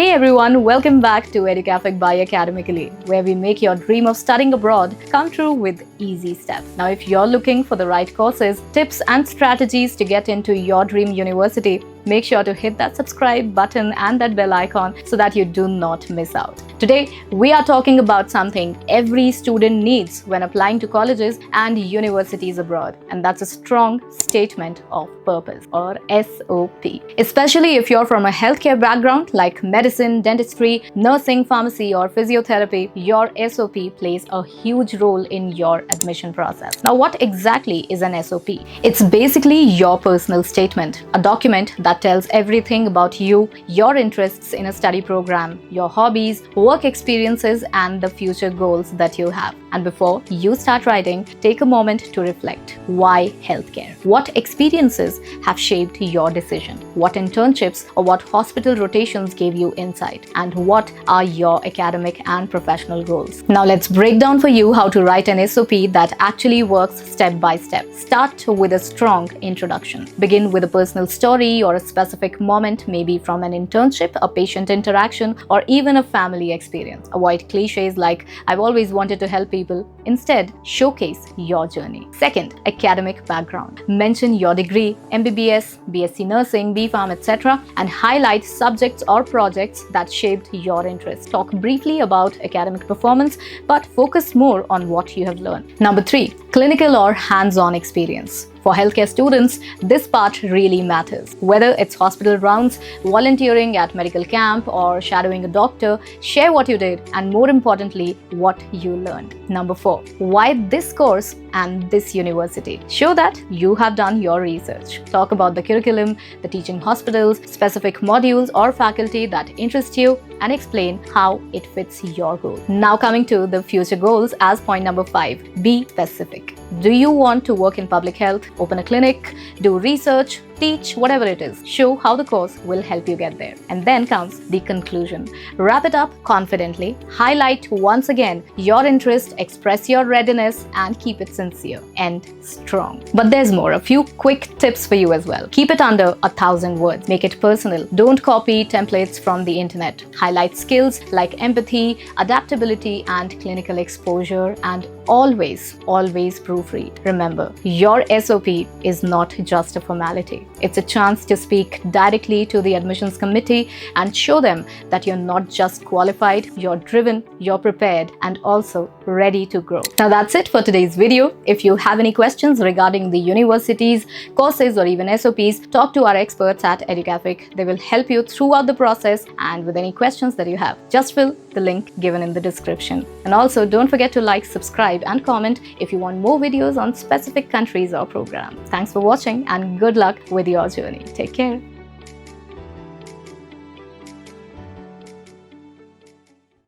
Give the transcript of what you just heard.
Hey everyone, welcome back to Academically by Academically, where we make your dream of studying abroad come true with easy steps. Now, if you're looking for the right courses, tips and strategies to get into your dream university, make sure to hit that subscribe button and that bell icon so that you do not miss out. Today, we are talking about something every student needs when applying to colleges and universities abroad, and that's a strong statement of purpose, or SOP. Especially if you're from a healthcare background like medicine, dentistry, nursing, pharmacy, or physiotherapy, your SOP plays a huge role in your admission process. Now, what exactly is an SOP? It's basically your personal statement, a document that tells everything about you, your interests in a study program, your hobbies, work experiences, and the future goals that you have. And before you start writing, take a moment to reflect. Why healthcare? What experiences have shaped your decision? What internships or what hospital rotations gave you insight? And what are your academic and professional goals? Now let's break down for you how to write an SOP that actually works step by step. Start with a strong introduction. Begin with a personal story or a specific moment, maybe from an internship, a patient interaction, or even a family experience. Avoid cliches like "I've always wanted to help people." Instead, showcase your journey. Second, academic background. Mention your degree, MBBS, BSc Nursing, B.Pharm, etc., and highlight subjects or projects that shaped your interest. Talk briefly about academic performance, but focus more on what you have learned. Number 3, clinical or hands-on experience. For healthcare students, this part really matters. Whether it's hospital rounds, volunteering at medical camp, or shadowing a doctor, share what you did and, more importantly, what you learned. Number 4, why this course and this university? Show that you have done your research. Talk about the curriculum, the teaching hospitals, specific modules or faculty that interest you, and explain how it fits your goal. Now coming to the future goals as point number 5, be specific. Do you want to work in public health, open a clinic, do research, teach, whatever it is? Show how the course will help you get there. And then comes the conclusion. Wrap it up confidently, highlight once again your interest, express your readiness, and keep it sincere and strong. But there's more, a few quick tips for you as well. Keep it under 1,000 words. Make it personal. Don't copy templates from the internet. Highlight skills like empathy, adaptability, and clinical exposure, and always proofread. Remember, your SOP is not just a formality. It's a chance to speak directly to the admissions committee and show them that you're not just qualified, you're driven, you're prepared, and also ready to grow. Now that's it for today's video. If you have any questions regarding the universities, courses, or even SOPs, talk to our experts at Educafic. They will help you throughout the process, and with any questions that you have, just fill the link given in the description. And also don't forget to like, subscribe, and comment if you want more videos on specific countries or programs. Thanks for watching and good luck with your journey. Take care.